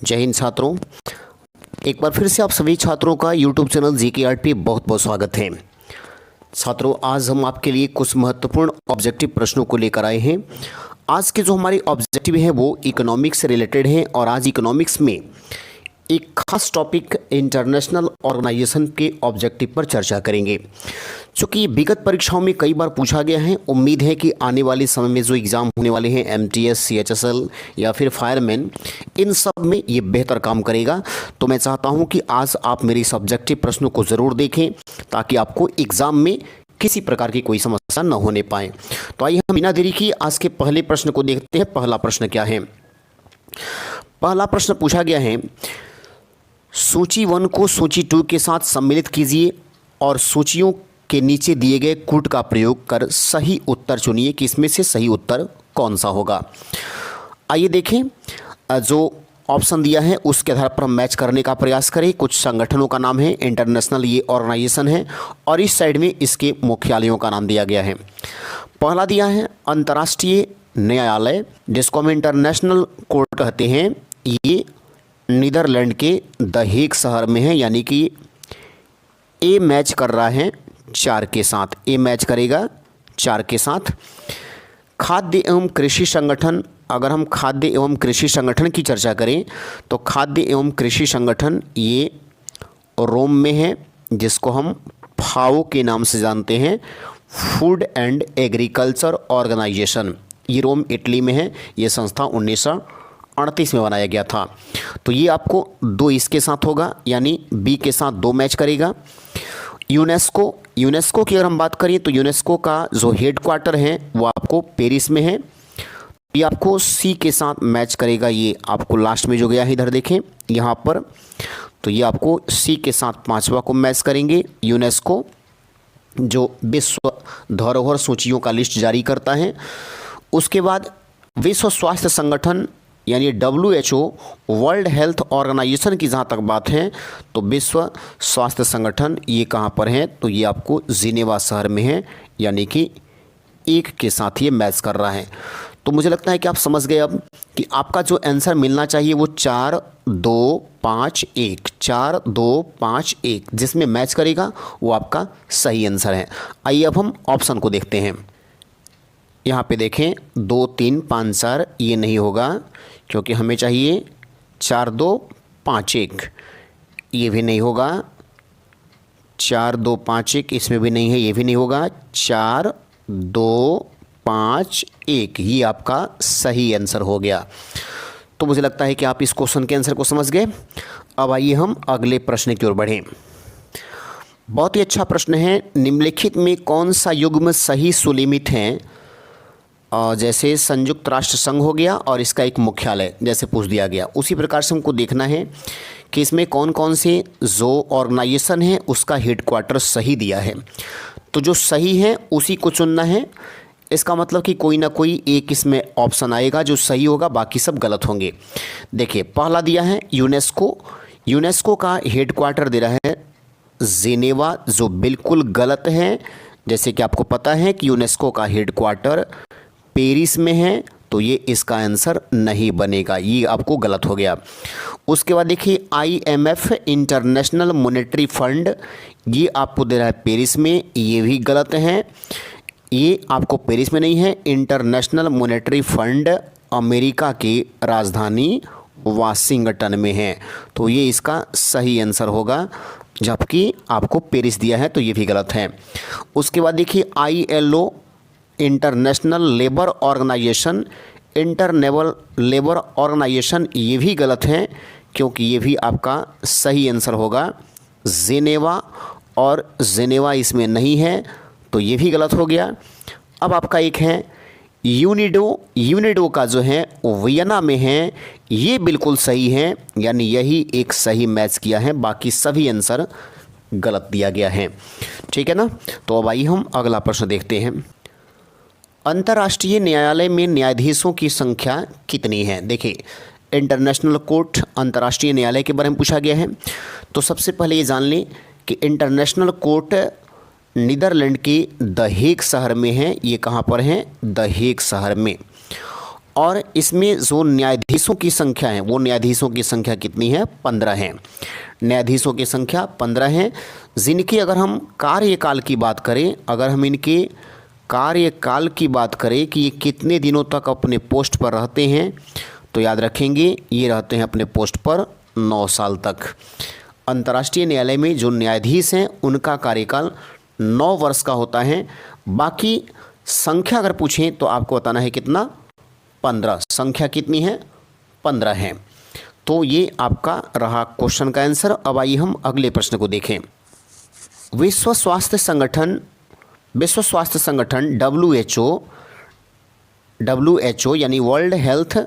जय हिंद छात्रों। एक बार फिर से आप सभी छात्रों का यूट्यूब चैनल GK पे बहुत बहुत स्वागत है। छात्रों, आज हम आपके लिए कुछ महत्वपूर्ण ऑब्जेक्टिव प्रश्नों को लेकर आए हैं। आज के जो हमारे ऑब्जेक्टिव हैं वो इकोनॉमिक्स से रिलेटेड हैं और आज इकोनॉमिक्स में एक खास टॉपिक इंटरनेशनल ऑर्गेनाइजेशन के ऑब्जेक्टिव पर चर्चा करेंगे। चूँकि विगत परीक्षाओं में कई बार पूछा गया है, उम्मीद है कि आने वाले समय में जो एग्ज़ाम होने वाले हैं MTS, CHSL या फिर फायरमैन, इन सब में ये बेहतर काम करेगा। तो मैं चाहता हूँ कि आज आप मेरे इस ऑब्जेक्टिव प्रश्नों को ज़रूर देखें ताकि आपको एग्ज़ाम में किसी प्रकार की कोई समस्या न होने पाए। तो आइए हम बिना देरी किए आज के पहले प्रश्न को देखते हैं। पहला प्रश्न क्या है? पहला प्रश्न पूछा गया है, सूची 1 को सूची 2 के साथ सम्मिलित कीजिए और सूचियों के नीचे दिए गए कूट का प्रयोग कर सही उत्तर चुनिए कि इसमें से सही उत्तर कौन सा होगा। आइए देखें, जो ऑप्शन दिया है उसके आधार पर हम मैच करने का प्रयास करें। कुछ संगठनों का नाम है, इंटरनेशनल ये ऑर्गेनाइजेशन है और इस साइड में इसके मुख्यालयों का नाम दिया गया है। पहला दिया है अंतर्राष्ट्रीय न्यायालय, जिसको हम इंटरनेशनल कोर्ट कहते हैं। ये नीदरलैंड के द हेग शहर में है, यानी कि ए मैच कर रहा है 4 के साथ। ए मैच करेगा 4 के साथ। खाद्य एवं कृषि संगठन, अगर हम खाद्य एवं कृषि संगठन की चर्चा करें तो खाद्य एवं कृषि संगठन ये रोम में है, जिसको हम फाओ के नाम से जानते हैं, फूड एंड एग्रीकल्चर ऑर्गेनाइजेशन। ये रोम इटली में है। ये संस्था 1938 में बनाया गया था। तो ये आपको 2 इसके साथ होगा, यानी बी के साथ 2 मैच करेगा। यूनेस्को की अगर हम बात करें तो यूनेस्को का जो हेड क्वार्टर है वो आपको पेरिस में है। ये आपको सी के साथ मैच करेगा। ये आपको लास्ट में जो गया है इधर देखें यहाँ पर, तो ये आपको सी के साथ 5वां को मैच करेंगे। यूनेस्को जो विश्व धरोहर सूचियों का लिस्ट जारी करता है। उसके बाद विश्व स्वास्थ्य संगठन यानी WHO, वर्ल्ड हेल्थ ऑर्गेनाइजेशन की जहाँ तक बात है तो विश्व स्वास्थ्य संगठन ये कहाँ पर है? तो ये आपको जिनेवा शहर में है, यानी कि 1 के साथ ये मैच कर रहा है। तो मुझे लगता है कि आप समझ गए अब कि आपका जो आंसर मिलना चाहिए वो 4, 2, 5, 1, 4, 2, 5, 1 जिसमें मैच करेगा वो आपका सही आंसर है। आइए अब हम ऑप्शन को देखते हैं। यहाँ पे देखें 2, 3, 5, 4 ये नहीं होगा, क्योंकि हमें चाहिए 4, 2, 5, 1। ये भी नहीं होगा। 4, 2, 5, 1 इसमें भी नहीं है, ये भी नहीं होगा। 4, 2, 5, 1 ये आपका सही आंसर हो गया। तो मुझे लगता है कि आप इस क्वेश्चन के आंसर को समझ गए। अब आइए हम अगले प्रश्न की ओर बढ़ें। बहुत ही अच्छा प्रश्न है। निम्नलिखित में कौन सा युग्म सही सुलिमित है? जैसे संयुक्त राष्ट्र संघ हो गया और इसका एक मुख्यालय जैसे पूछ दिया गया, उसी प्रकार से हमको देखना है कि इसमें कौन कौन से जो ऑर्गेनाइजेशन है उसका हेडक्वार्टर सही दिया है। तो जो सही है उसी को चुनना है। इसका मतलब कि कोई ना कोई एक इसमें ऑप्शन आएगा जो सही होगा, बाकी सब गलत होंगे। देखिए, पहला दिया है यूनेस्को का हेडक्वार्टर दे रहा है जिनेवा, जो बिल्कुल गलत है। जैसे कि आपको पता है कि यूनेस्को का हेडक्वार्टर पेरिस में है, तो ये इसका आंसर नहीं बनेगा, ये आपको गलत हो गया। उसके बाद देखिए IMF इंटरनेशनल मॉनेटरी फंड, ये आपको दे रहा है पेरिस में, ये भी गलत है। ये आपको पेरिस में नहीं है। इंटरनेशनल मॉनेटरी फंड अमेरिका की राजधानी वाशिंगटन में है, तो ये इसका सही आंसर होगा, जबकि आपको पेरिस दिया है, तो ये भी गलत है। उसके बाद देखिए ILO international labour organisation, international labour organisation ये भी गलत है, क्योंकि ये भी आपका सही आंसर होगा जिनेवा, और जिनेवा इसमें नहीं है, तो ये भी गलत हो गया। अब आपका एक है यूनिडो का जो है वियना में है, ये बिल्कुल सही है, यानी यही एक सही मैच किया है, बाकी सभी आंसर गलत दिया गया है। ठीक है ना? तो अब आइए हम अगला प्रश्न देखते हैं। अंतर्राष्ट्रीय न्यायालय में न्यायाधीशों की संख्या कितनी है? देखिए, इंटरनेशनल कोर्ट अंतर्राष्ट्रीय न्यायालय के बारे में पूछा गया है। तो सबसे पहले ये जान लें कि इंटरनेशनल कोर्ट नीदरलैंड के द हेग शहर में है। ये कहाँ पर है? द हेग शहर में। और इसमें जो न्यायाधीशों की संख्या है वो न्यायाधीशों की संख्या कितनी है? 15 है। न्यायाधीशों की संख्या 15 है, जिनकी अगर हम कार्यकाल की बात करें, अगर हम इनके कार्यकाल की बात करें कि ये कितने दिनों तक अपने पोस्ट पर रहते हैं, तो याद रखेंगे ये रहते हैं अपने पोस्ट पर 9 साल तक। अंतर्राष्ट्रीय न्यायालय में जो न्यायाधीश हैं उनका कार्यकाल 9 वर्ष का होता है। बाकी संख्या अगर पूछें तो आपको बताना है कितना? 15। संख्या कितनी है? 15 है। तो ये आपका रहा क्वेश्चन का आंसर। अब आइए हम अगले प्रश्न को देखें। विश्व स्वास्थ्य संगठन WHO यानी वर्ल्ड हेल्थ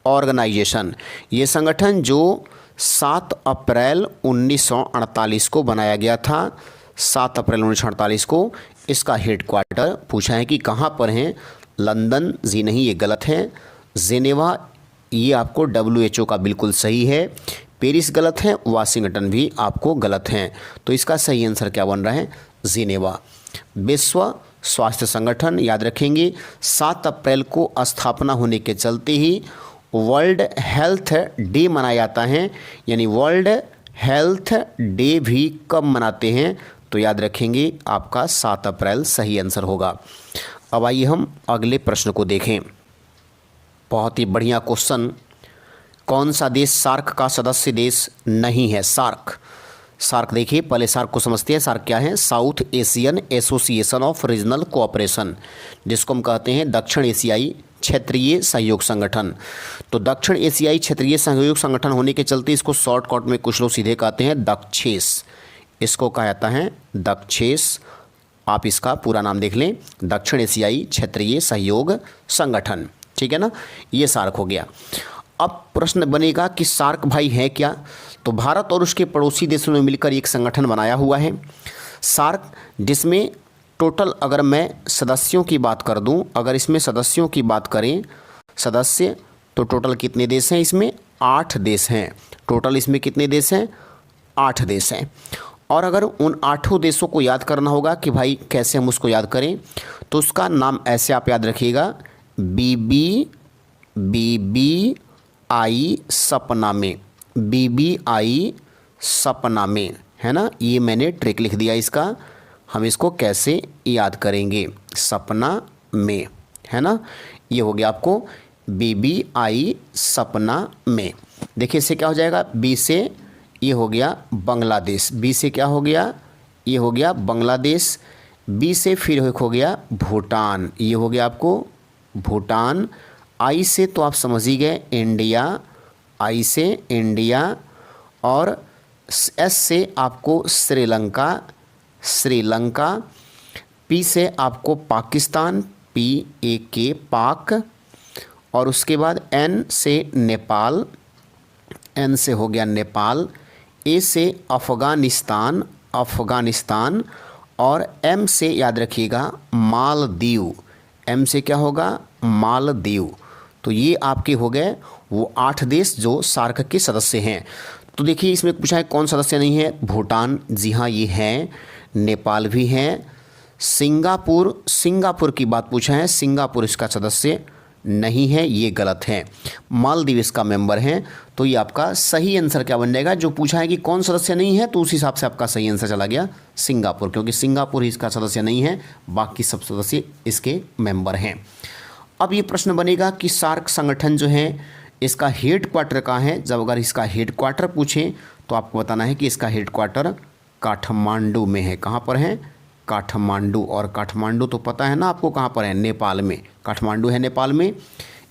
ऑर्गेनाइजेशन, ये संगठन जो 7 अप्रैल 1948 को बनाया गया था, 7 अप्रैल 1948 को। इसका हेडक्वार्टर पूछा है कि कहाँ पर है? लंदन जी नहीं, ये गलत है। जेनेवा, ये आपको WHO का बिल्कुल सही है। पेरिस गलत है, वाशिंगटन भी आपको गलत है। तो इसका सही आंसर क्या बन रहा है? जेनेवा। विश्व स्वास्थ्य संगठन याद रखेंगे 7 अप्रैल को स्थापना होने के चलते ही वर्ल्ड हेल्थ डे मनाया जाता है। यानी वर्ल्ड हेल्थ डे भी कब मनाते हैं? तो याद रखेंगे आपका 7 अप्रैल सही आंसर होगा। अब आइए हम अगले प्रश्न को देखें। बहुत ही बढ़िया क्वेश्चन। कौन सा देश सार्क का सदस्य देश नहीं है? सार्क देखिए, पहले सार्क को समझते हैं। सार्क क्या है? South Asian association of regional cooperation, जिसको हम कहते हैं दक्षिण एशियाई क्षेत्रीय सहयोग संगठन। तो दक्षिण एशियाई क्षेत्रीय सहयोग संगठन होने के चलते इसको शॉर्टकट में कुछ लोग सीधे कहते हैं दक्षेस। इसको कहा जाता है दक्षेस। आप इसका पूरा नाम देख लें, दक्षिण एशियाई क्षेत्रीय सहयोग संगठन। ठीक है ना, ये सार्क हो गया। अब प्रश्न बनेगा कि सार्क भाई है क्या? तो भारत और उसके पड़ोसी देशों ने मिलकर एक संगठन बनाया हुआ है सार्क, जिसमें टोटल अगर मैं सदस्यों की बात कर दूं, अगर इसमें सदस्यों की बात करें सदस्य, तो टोटल कितने देश हैं? इसमें 8 देश हैं। टोटल इसमें कितने देश हैं? 8 देश हैं। और अगर उन 8 देशों को याद करना होगा कि भाई कैसे हम उसको याद करें, तो उसका नाम ऐसे आप याद रखिएगा, BBI सपना में, BBI सपना में, है ना। ये मैंने ट्रिक लिख दिया इसका, हम इसको कैसे याद करेंगे? सपना में, है ना। ये हो गया आपको BBI सपना में। देखिए इससे क्या हो जाएगा? बी से ये हो गया बांग्लादेश, बी से क्या हो गया? ये हो गया बांग्लादेश। बी से फिर हो गया भूटान, ये हो गया आपको भूटान। आई से तो आप समझ ही गए इंडिया, आई से इंडिया। और एस से आपको श्रीलंका, श्रीलंका। पी से आपको पाकिस्तान, PAK पाक। और उसके बाद एन से नेपाल, एन से हो गया नेपाल। ए से अफ़गानिस्तान, अफ़गानिस्तान। और एम से याद रखिएगा मालदीव, एम से क्या होगा? मालदीव। तो ये आपके हो गए वो 8 देश जो सार्क के सदस्य हैं। तो देखिए इसमें पूछा है कौन सदस्य नहीं है? भूटान, जी हाँ ये है। नेपाल भी है। सिंगापुर, सिंगापुर की बात पूछा है, सिंगापुर इसका सदस्य नहीं है, ये गलत है। मालदीव इसका मेंबर है। तो ये आपका सही आंसर क्या बन जाएगा? जो पूछा है कि कौन सदस्य नहीं है, तो उस हिसाब से आपका सही आंसर चला गया सिंगापुर, क्योंकि सिंगापुर इसका सदस्य नहीं है, बाकी सब सदस्य इसके मेंबर हैं। अब ये प्रश्न बनेगा कि सार्क संगठन जो है इसका हेड क्वार्टर कहाँ है? जब अगर इसका हेड क्वार्टर पूछें तो आपको बताना है कि इसका हेड क्वार्टर काठमांडू में है। कहाँ पर है? काठमांडू। और काठमांडू तो पता है ना आपको कहाँ पर है? नेपाल में। काठमांडू है नेपाल में।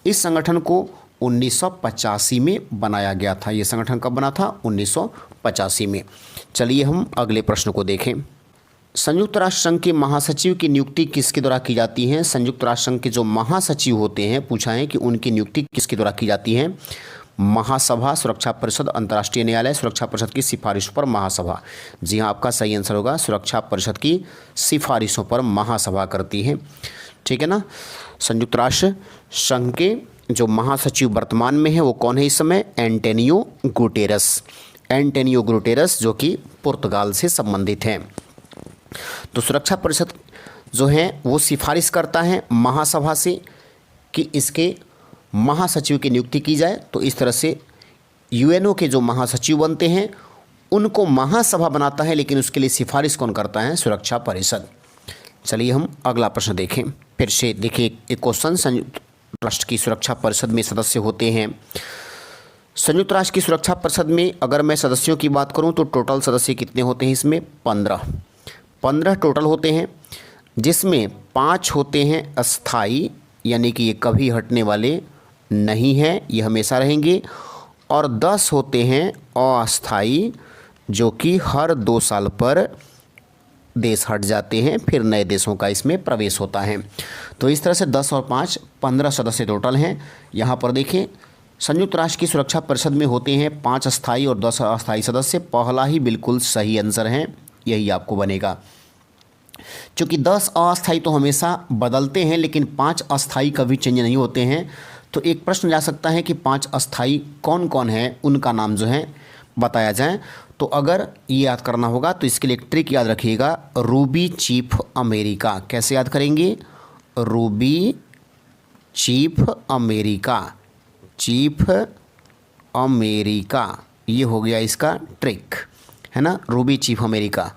इस संगठन को 1985 में बनाया गया था। ये संगठन कब बना था? 1985 में। चलिए हम अगले प्रश्न को देखें। संयुक्त राष्ट्र संघ के महासचिव की नियुक्ति किसके द्वारा की जाती है? संयुक्त राष्ट्र संघ के जो महासचिव होते हैं, पूछा है कि उनकी नियुक्ति किसके द्वारा की जाती है? महासभा, सुरक्षा परिषद, अंतर्राष्ट्रीय न्यायालय, सुरक्षा परिषद की सिफारिशों पर महासभा। जी हाँ, आपका सही आंसर होगा सुरक्षा परिषद की सिफारिशों पर महासभा करती है। ठीक है ना। संयुक्त राष्ट्र संघ के जो महासचिव वर्तमान में है वो कौन है इस समय? Antonio Guterres. एंटोनियो गुटेरस जो कि पुर्तगाल से संबंधित हैं। तो सुरक्षा परिषद जो है वो सिफारिश करता है महासभा से कि इसके महासचिव की नियुक्ति की जाए। तो इस तरह से यूएनओ के जो महासचिव बनते हैं उनको महासभा बनाता है, लेकिन उसके लिए सिफारिश कौन करता है? सुरक्षा परिषद। चलिए हम अगला प्रश्न देखें। फिर से देखिए एक क्वेश्चन, संयुक्त राष्ट्र की सुरक्षा परिषद में सदस्य होते हैं। संयुक्त राष्ट्र की सुरक्षा परिषद में अगर मैं सदस्यों की बात करूं तो टोटल सदस्य कितने होते हैं? इसमें 15 टोटल होते हैं, जिसमें 5 होते हैं अस्थाई, यानी कि ये कभी हटने वाले नहीं हैं, ये हमेशा रहेंगे, और 10 होते हैं अस्थाई, जो कि हर 2 साल पर देश हट जाते हैं, फिर नए देशों का इसमें प्रवेश होता है। तो इस तरह से 10 और 5 15 सदस्य टोटल हैं। यहाँ पर देखें, संयुक्त राष्ट्र की सुरक्षा परिषद में होते हैं 5 अस्थाई और 10 अस्थाई सदस्य। पहला ही बिल्कुल सही आंसर है, यही आपको बनेगा। क्योंकि 10 अस्थाई तो हमेशा बदलते हैं, लेकिन 5 अस्थाई कभी चेंज नहीं होते हैं। तो एक प्रश्न जा सकता है कि 5 अस्थाई कौन कौन है, उनका नाम जो है बताया जाए। तो अगर ये याद करना होगा तो इसके लिए एक ट्रिक याद रखिएगा, रूबी चीफ अमेरिका। कैसे याद करेंगे? रूबी चीफ अमेरिका, ये हो गया इसका ट्रिक, है ना, रूबी चीफ अमेरिका।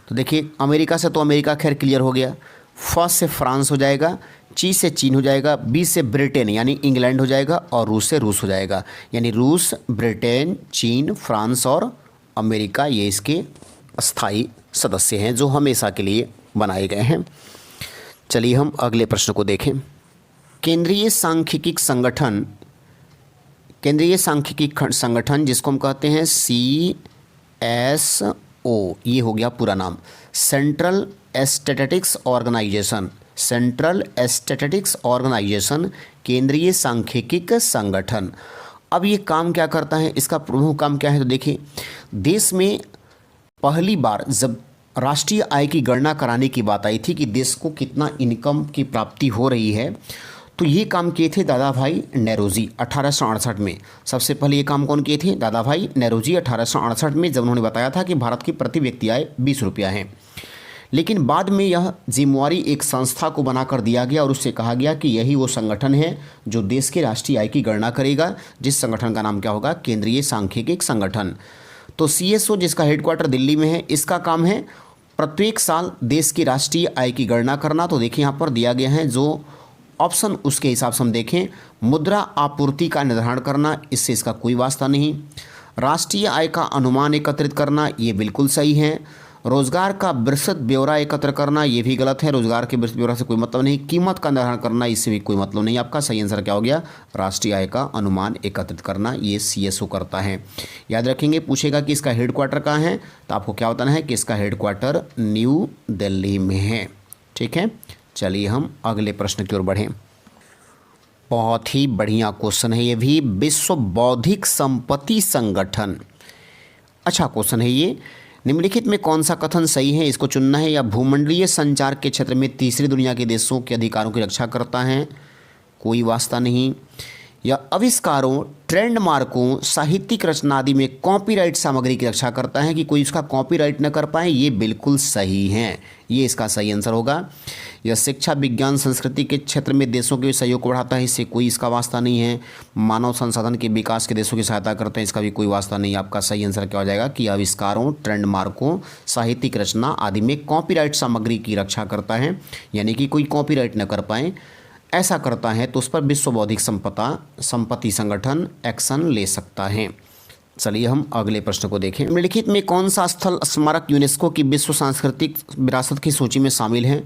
तो देखिए अमेरिका से तो अमेरिका खैर क्लियर हो गया, फर्स्ट से फ्रांस हो जाएगा, ची से चीन हो जाएगा, बी से ब्रिटेन यानी इंग्लैंड हो जाएगा, और रूस से रूस हो जाएगा। यानी रूस, ब्रिटेन, चीन, फ्रांस और अमेरिका ये इसके अस्थाई सदस्य हैं जो हमेशा के लिए बनाए गए हैं। चलिए हम अगले प्रश्न को देखें। केंद्रीय सांख्यिकी संगठन जिसको हम कहते हैं CSO, ये हो गया पूरा नाम, सेंट्रल स्टैटिस्टिक्स ऑर्गेनाइजेशन, केंद्रीय सांख्यिकी संगठन। अब ये काम क्या करता है? इसका प्रमुख काम क्या है? तो देखिए, देश में पहली बार जब राष्ट्रीय आय की गणना कराने की बात आई थी कि देश को कितना इनकम की प्राप्ति हो रही है, तो ये काम किए थे दादा भाई नेहरूजी 1868 में। सबसे पहले ये काम कौन किए थे? दादा भाई नेहरूजी 1868 में, जब उन्होंने बताया था कि भारत की प्रति व्यक्ति आय 20 रुपया है। लेकिन बाद में यह जिम्मेवारी एक संस्था को बनाकर दिया गया और उससे कहा गया कि यही वो संगठन है जो देश के राष्ट्रीय आय की गणना करेगा, जिस संगठन का नाम क्या होगा? केंद्रीय सांख्यिकी संगठन। तो CSO जिसका हेडक्वार्टर दिल्ली में है, इसका काम है प्रत्येक साल देश की राष्ट्रीय आय की गणना करना। तो देखिए यहाँ पर दिया गया है जो ऑप्शन, उसके हिसाब से हम देखें, मुद्रा आपूर्ति का निर्धारण करना, इससे इसका कोई वास्ता नहीं। राष्ट्रीय आय का अनुमान एकत्रित करना, ये बिल्कुल सही है। रोजगार का विस्तृत ब्यौरा एकत्र करना, ये भी गलत है, रोजगार के विस्तृत ब्यौरा से कोई मतलब नहीं। कीमत का निर्धारण करना, इससे भी कोई मतलब नहीं। आपका सही आंसर क्या हो गया? राष्ट्रीय आय का अनुमान एकत्रित करना, ये CSO करता है। याद रखेंगे, पूछेगा कि इसका हेडक्वार्टर कहाँ है, तो आपको क्या बताना है कि इसका हेडक्वार्टर न्यू दिल्ली में है। ठीक है, चलिए हम अगले प्रश्न की ओर बढ़ें। बहुत ही बढ़िया क्वेश्चन है ये भी, विश्व बौद्धिक संपत्ति संगठन। अच्छा क्वेश्चन है ये। निम्नलिखित में कौन सा कथन सही है, इसको चुनना है। या भूमंडलीय संचार के क्षेत्र में तीसरी दुनिया के देशों के अधिकारों की रक्षा करता है, कोई वास्ता नहीं। या आविष्कारों, ट्रेडमार्कों, साहित्यिक रचना आदि में कॉपीराइट सामग्री की रक्षा करता है कि कोई इसका कॉपीराइट न कर पाए, ये बिल्कुल सही है, ये इसका सही आंसर होगा। यह शिक्षा, विज्ञान, संस्कृति के क्षेत्र में देशों के सहयोग को बढ़ाता है, इससे कोई इसका वास्ता नहीं है। मानव संसाधन के विकास के देशों की सहायता करते हैं, इसका भी कोई वास्ता नहीं। आपका सही आंसर क्या हो जाएगा कि आविष्कारों, ट्रेडमार्कों, साहित्यिक रचना आदि में कॉपीराइट सामग्री की रक्षा करता है, यानी कि कोई कॉपीराइट न कर पाए, ऐसा करता है तो उस पर विश्व बौद्धिक संपत्ति संगठन एक्शन ले सकता है। चलिए हम अगले प्रश्न को देखें। निम्नलिखित में कौन सा स्थल स्मारक यूनेस्को की विश्व सांस्कृतिक विरासत की सूची में शामिल है?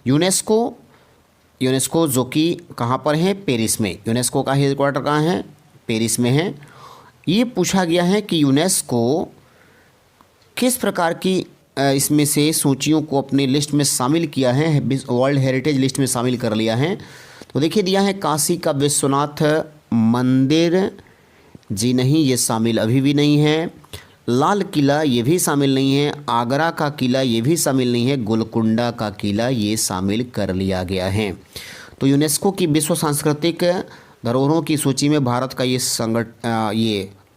यूनेस्को जो कि कहाँ पर है? पेरिस में। यूनेस्को का हेडक्वार्टर कहाँ है? पेरिस में है। ये पूछा गया है कि यूनेस्को किस प्रकार की इसमें से सूचियों को अपने लिस्ट में शामिल किया है, वर्ल्ड हेरिटेज लिस्ट में शामिल कर लिया है। तो देखिए दिया है काशी का विश्वनाथ मंदिर, जी नहीं, ये शामिल अभी भी नहीं है। लाल किला ये भी शामिल नहीं है। आगरा का किला ये भी शामिल नहीं है। गोलकुंडा का किला ये शामिल कर लिया गया है। तो यूनेस्को की विश्व सांस्कृतिक धरोहरों की सूची में भारत का ये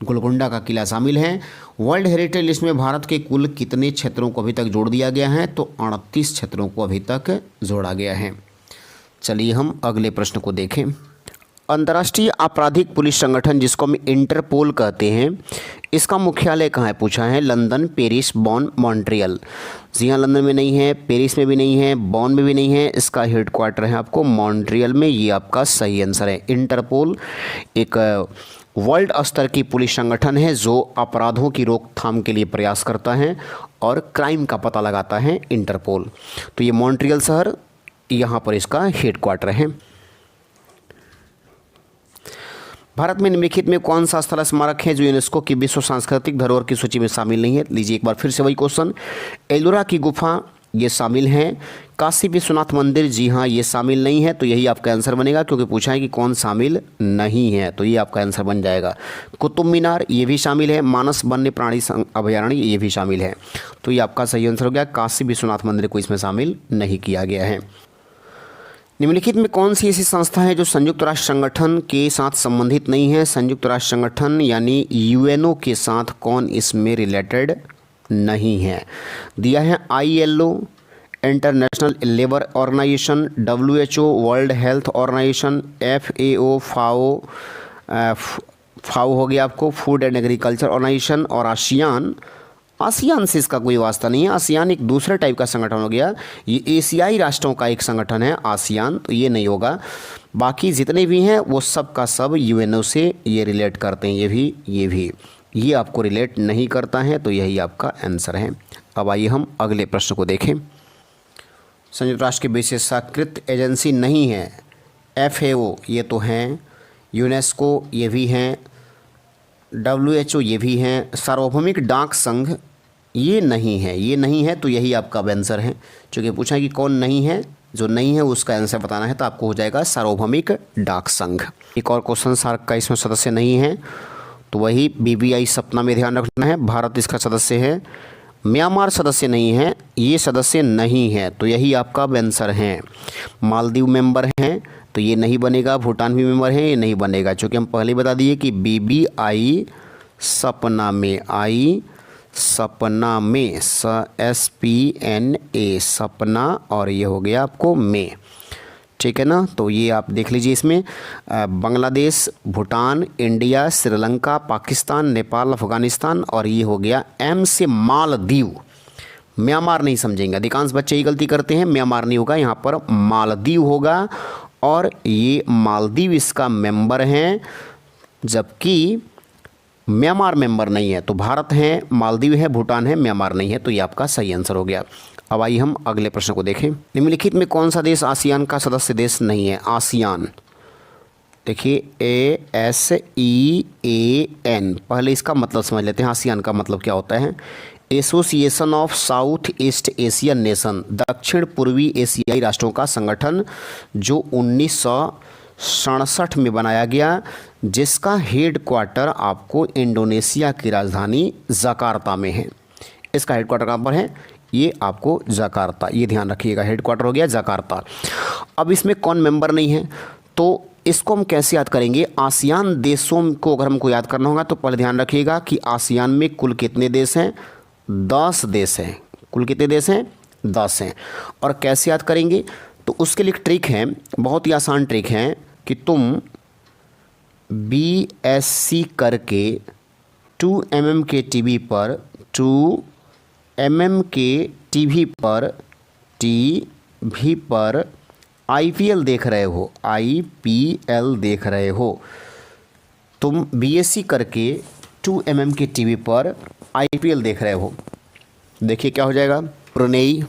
गोलकुंडा का किला शामिल है। वर्ल्ड हेरिटेज लिस्ट में भारत के कुल कितने क्षेत्रों को अभी तक जोड़ दिया गया है? तो 38 क्षेत्रों को अभी तक जोड़ा गया है। चलिए हम अगले प्रश्न को देखें। अंतर्राष्ट्रीय आपराधिक पुलिस संगठन, जिसको हम इंटरपोल कहते हैं, इसका मुख्यालय कहाँ है? पूछा है। London, Paris, Bonn, Montreal. जी हाँ, लंदन में नहीं है, पेरिस में भी नहीं है, बॉन में भी नहीं है, इसका हेडक्वार्टर है आपको मॉन्ट्रियल में। ये आपका सही आंसर है। इंटरपोल एक वर्ल्ड स्तर की पुलिस संगठन है जो अपराधों की रोकथाम के लिए प्रयास करता है और क्राइम का पता लगाता है, इंटरपोल। तो ये मॉन्ट्रियल शहर, यहाँ पर इसका हेडक्वार्टर है। भारत में निम्नलिखित में कौन सा स्थल स्मारक है जो यूनेस्को की विश्व सांस्कृतिक धरोहर की सूची में शामिल नहीं है? लीजिए एक बार फिर से वही क्वेश्चन। एलोरा की गुफा ये शामिल है। काशी विश्वनाथ मंदिर, जी हाँ, ये शामिल नहीं है। तो यही आपका आंसर बनेगा, क्योंकि पूछा है कि कौन शामिल नहीं है, तो ये आपका आंसर बन जाएगा। कुतुब मीनार ये भी शामिल है। मानस वन्य प्राणी अभयारण्य ये भी शामिल है। तो ये आपका सही आंसर हो गया। काशी विश्वनाथ मंदिर को इसमें शामिल नहीं किया गया है। निम्नलिखित में कौन सी ऐसी संस्था है जो संयुक्त राष्ट्र संगठन के साथ संबंधित नहीं है? संयुक्त राष्ट्र संगठन यानी यूएनओ के साथ कौन इसमें रिलेटेड नहीं है? दिया है ILO, international labour organisation, WHO, world health organisation, FAO, FAO हो गया आपको, फूड एंड एग्रीकल्चर ऑर्गेनाइजेशन, और आसियान। आसियान से इसका कोई वास्ता नहीं है। आसियान एक दूसरे टाइप का संगठन हो गया। ये एशियाई राष्ट्रों का एक संगठन है आसियान, तो ये नहीं होगा। बाकी जितने भी हैं वो सब का सब यूएनओ से ये रिलेट करते हैं। ये भी ये आपको रिलेट नहीं करता है, तो यही आपका आंसर है। अब आइए हम अगले प्रश्न को देखें। संयुक्त राष्ट्र की विशेषाकृत एजेंसी नहीं है। FAO ये तो हैं, यूनेस्को ये भी हैं, WHO ये भी हैं, सार्वभौमिक डाक संघ ये नहीं है, तो यही आपका आंसर है। चूँकि पूछा है कि कौन नहीं है, जो नहीं है उसका आंसर बताना है, तो आपको हो जाएगा सार्वभौमिक डाक संघ। एक और क्वेश्चन, सार्क का इसमें सदस्य नहीं है, तो वही BBI सपना में ध्यान रखना है। भारत इसका सदस्य है। म्यांमार सदस्य नहीं है, ये सदस्य नहीं है, तो यही आपका आंसर है। मालदीव मेंबर हैं, तो ये नहीं बनेगा। भूटान भी मेंबर है, ये नहीं बनेगा, क्योंकि हम पहले बता दिए कि BBI सपना में, सपना में, SPNA सपना, और ये हो गया आपको में, ठीक है ना। तो ये आप देख लीजिए, इसमें बांग्लादेश, भूटान, इंडिया, श्रीलंका, पाकिस्तान, नेपाल, अफगानिस्तान, और ये हो गया M से मालदीव। म्यांमार नहीं समझेंगे, अधिकांश बच्चे ही गलती करते हैं। म्यांमार नहीं होगा, यहाँ पर मालदीव होगा, और ये मालदीव इसका मेंबर हैं, जबकि म्यांमार मेंबर नहीं है। तो भारत है, मालदीव है, भूटान है, म्यांमार नहीं है, तो ये आपका सही आंसर हो गया। अब आइए हम अगले प्रश्न को देखें। निम्नलिखित में कौन सा देश आसियान का सदस्य देश नहीं है? आसियान, देखिए ASEAN, पहले इसका मतलब समझ लेते हैं। आसियान का मतलब क्या होता है? Association of south east Asian nation, दक्षिण पूर्वी एशियाई राष्ट्रों का संगठन, जो 1967 में बनाया गया, जिसका हेडक्वार्टर आपको इंडोनेशिया की राजधानी जकार्ता में है। इसका हेडक्वार्टर कहाँ पर है? ये आपको जकार्ता, ये ध्यान रखिएगा, हेडक्वार्टर हो गया जकार्ता। अब इसमें कौन मेंबर नहीं है, तो इसको हम कैसे याद करेंगे? आसियान देशों को अगर हमको याद करना होगा, तो पहले ध्यान रखिएगा कि आसियान में कुल कितने देश हैं? 10 देश हैं। कुल कितने देश हैं? 10 हैं। और कैसे याद करेंगे? तो उसके लिए एक ट्रिक है, बहुत ही आसान ट्रिक है, कि तुम BSc करके 2 mm के टीवी पर, 2 mm के टीवी पर IPL देख रहे हो, IPL देख रहे हो, तुम BSc करके 2 mm के टीवी पर IPL देख रहे हो। देखिए क्या हो जाएगा? ब्रुनेई,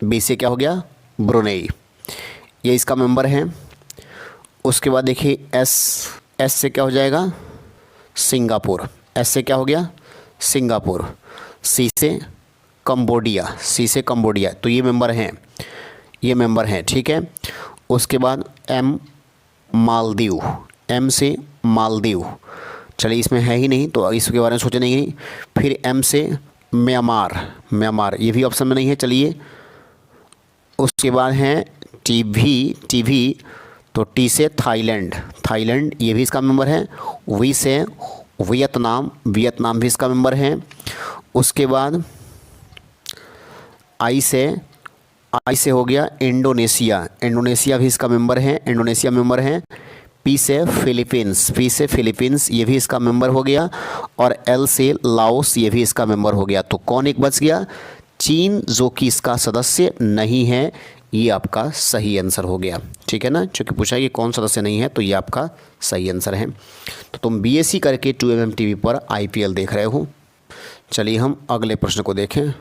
बी से क्या हो गया? ब्रुनेई, ये इसका मेंबर है। उसके बाद देखिए एस से क्या हो जाएगा? सिंगापुर, एस से क्या हो गया? सिंगापुर। सी से कंबोडिया, तो ये मेंबर हैं, ठीक है। उसके बाद M मालदीव, M से मालदीव, चलिए इसमें है ही नहीं, तो इसके बारे में सोचे नहीं। फिर M से म्यांमार, ये भी ऑप्शन में नहीं है, चलिए। उसके बाद है टीवी, तो T से थाईलैंड, ये भी इसका मेंबर है। V से वियतनाम भी इसका मेंबर है। उसके बाद आई से हो गया इंडोनेशिया भी इसका मेंबर है। पी से फिलीपींस ये भी इसका मेंबर हो गया। और एल से लाओस ये भी इसका मेंबर हो गया। तो कौन एक बच गया? चीन, जो कि इसका सदस्य नहीं है। ये आपका सही आंसर हो गया। ठीक है ना, चूँकि पूछा कि कौन सदस्य नहीं है, तो ये आपका सही आंसर है। तो तुम बीएससी करके 2MM टीवी पर IPL देख रहे हो। चलिए हम अगले प्रश्न को देखें।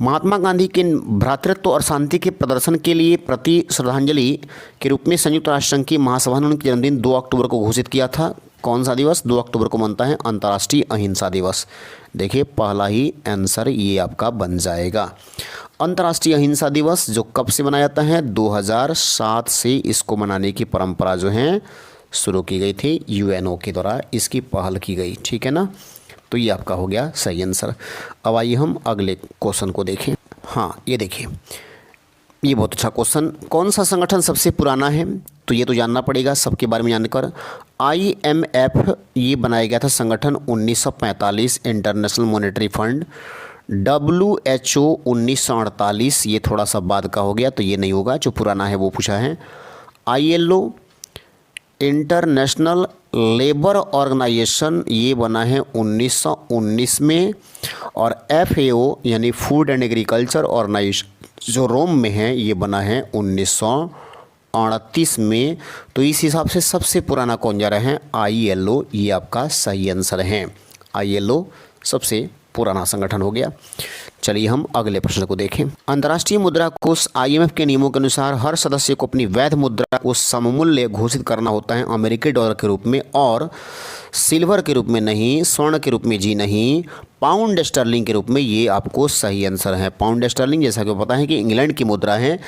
महात्मा गांधी के भ्रातृत्व और शांति के प्रदर्शन के लिए प्रति श्रद्धांजलि के रूप में संयुक्त राष्ट्र संघ की महासभा ने उनके जन्मदिन 2 अक्टूबर को घोषित किया था। कौन सा दिवस 2 अक्टूबर को मनता है? अंतर्राष्ट्रीय अहिंसा दिवस। देखिए पहला ही आंसर ये आपका बन जाएगा। अंतर्राष्ट्रीय अहिंसा दिवस जो कब से मनाया जाता है? 2007 से इसको मनाने की परंपरा जो है शुरू की गई थी। UNO के द्वारा इसकी पहल की गई। ठीक है ना, तो ये आपका हो गया सही आंसर। अब आइए हम अगले क्वेश्चन को देखें। हाँ, ये देखिए, ये बहुत अच्छा क्वेश्चन। कौन सा संगठन सबसे पुराना है? तो ये तो जानना पड़ेगा सबके बारे में जानकर। IMF ये बनाया गया था संगठन 1945, इंटरनेशनल मॉनेटरी फंड। WHO 1948, ये थोड़ा सा बाद का हो गया, तो ये नहीं होगा, जो पुराना है वो पूछा है। ILO इंटरनेशनल लेबर ऑर्गेनाइजेशन ये बना है 1919 में। और FAO यानी फूड एंड एग्रीकल्चर ऑर्गेनाइजेशन जो रोम में है ये बना है 1938 में। तो इस हिसाब से सबसे पुराना कौन जा रहा है? ILO, ये आपका सही आंसर है। ILO सबसे पुराना संगठन हो गया। चलिए हम अगले प्रश्न को देखें। अंतर्राष्ट्रीय मुद्रा कोष IMF के नियमों के अनुसार हर सदस्य को अपनी वैध मुद्रा को सममूल्य घोषित करना होता है, अमेरिकी डॉलर के रूप में और सिल्वर के रूप में नहीं, स्वर्ण के रूप में जी नहीं, पाउंड स्टर्लिंग के रूप में। ये आपको सही आंसर है। पाउंड स्टर्लिंग जैसा कि पता है कि इंग्लैंड की मुद्रा है,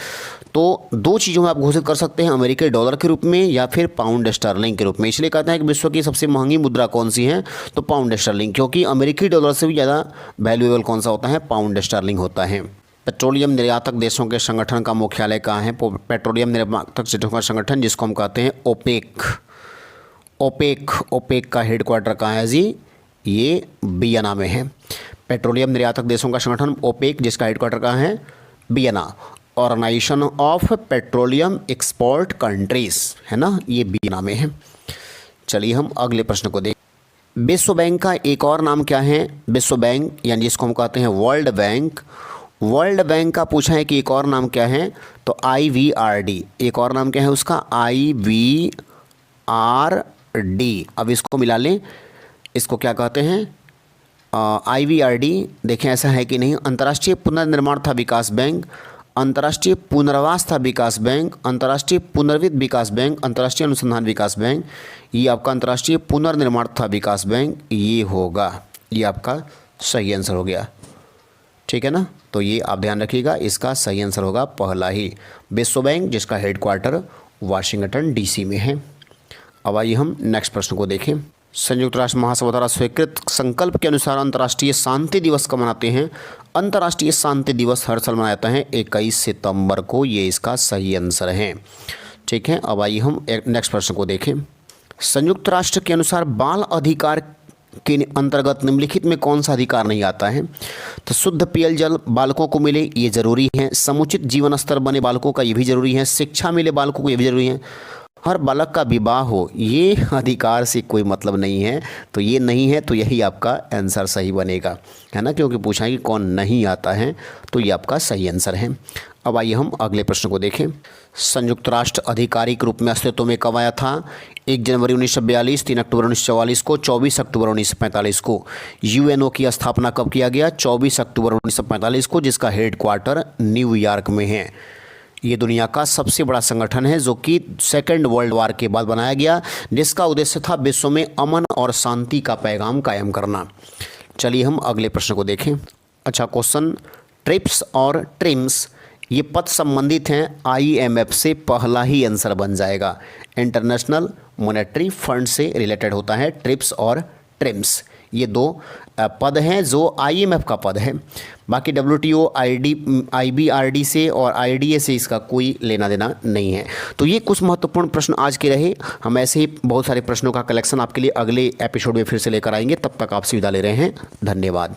तो 2 चीज़ों में आप घोषित कर सकते हैं, अमेरिकी डॉलर के रूप में या फिर पाउंड स्टर्लिंग के रूप में। इसलिए कहते हैं कि विश्व की सबसे महंगी मुद्रा कौन सी है? तो पाउंड स्टर्लिंग, क्योंकि अमेरिकी डॉलर से भी ज़्यादा वैल्यूएबल कौन सा होता है? पाउंड स्टर्लिंग होता है। पेट्रोलियम निर्यातक देशों के संगठन का मुख्यालय कहाँ है? पेट्रोलियम निर्यातक देशों का संगठन जिसको हम कहते हैं ओपेक का हेडक्वार्टर कहाँ है जी? ये वियना में है। पेट्रोलियम निर्यातक देशों का संगठन ओपेक, जिसका हेडक्वार्टर कहाँ है? Vienna. Organisation of petroleum export countries है ना, ये वियना में है। चलिए हम अगले प्रश्न को देखें। विश्व बैंक का एक और नाम क्या है? विश्व बैंक यानी जिसको हम कहते हैं वर्ल्ड बैंक का पूछा है कि एक और नाम क्या है? तो IVRD। एक और नाम क्या है उसका? IVRD। अब इसको मिला लें, इसको क्या कहते हैं? IVRD। देखें ऐसा है कि नहीं? अंतर्राष्ट्रीय पुनर्निर्माण तथा विकास बैंक, अंतर्राष्ट्रीय पुनर्वास तथा विकास बैंक, अंतर्राष्ट्रीय पुनर्वित्त विकास बैंक, अंतर्राष्ट्रीय अनुसंधान विकास बैंक। ये आपका अंतर्राष्ट्रीय पुनर्निर्माण तथा विकास बैंक ये होगा। ये आपका सही आंसर हो गया। ठीक है ना, तो ये आप ध्यान रखिएगा, इसका सही आंसर होगा पहला ही, विश्व बैंक, जिसका हेडक्वार्टर वाशिंगटन DC में है। अब आइए हम नेक्स्ट प्रश्न को देखें। संयुक्त राष्ट्र महासभा द्वारा स्वीकृत संकल्प के अनुसार अंतर्राष्ट्रीय शांति दिवस कब मनाते हैं? अंतर्राष्ट्रीय शांति दिवस हर साल मनाया जाता है 21 सितंबर को। ये इसका सही आंसर है। ठीक है, अब आइए हम नेक्स्ट प्रश्न को देखें। संयुक्त राष्ट्र के अनुसार बाल अधिकार के अंतर्गत निम्नलिखित में कौन सा अधिकार नहीं आता है? तो शुद्ध पेय जल बालकों को मिले, ये जरूरी है। समुचित जीवन स्तर बने बालकों का, ये भी जरूरी है। शिक्षा मिले बालकों को, ये भी जरूरी है। हर बालक का विवाह हो, ये अधिकार से कोई मतलब नहीं है, तो ये नहीं है, तो यही आपका आंसर सही बनेगा, है ना, क्योंकि पूछा है कि कौन नहीं आता है, तो ये आपका सही आंसर है। अब आइए हम अगले प्रश्न को देखें। संयुक्त राष्ट्र आधिकारिक रूप में अस्तित्व में कब आया था? 1 जनवरी 1942, 3 अक्टूबर 1944 को, 24 अक्टूबर 1945 को। UNO की स्थापना कब किया गया? 24 अक्टूबर 1945 को, जिसका हेडक्वार्टर न्यूयॉर्क में है। ये दुनिया का सबसे बड़ा संगठन है जो कि सेकेंड वर्ल्ड वार के बाद बनाया गया, जिसका उद्देश्य था विश्व में अमन और शांति का पैगाम कायम करना। चलिए हम अगले प्रश्न को देखें। अच्छा क्वेश्चन, ट्रिप्स और ट्रिम्स ये पद संबंधित हैं IMF से, पहला ही आंसर बन जाएगा। इंटरनेशनल मॉनेटरी फंड से रिलेटेड होता है ट्रिप्स और ट्रिम्स, ये दो पद हैं जो IMF का पद है। बाकी WTO, IBRD से और IDA से इसका कोई लेना देना नहीं है। तो ये कुछ महत्वपूर्ण प्रश्न आज के रहे। हम ऐसे ही बहुत सारे प्रश्नों का कलेक्शन आपके लिए अगले एपिसोड में फिर से लेकर आएंगे। तब तक आपसे विदा ले रहे हैं। धन्यवाद।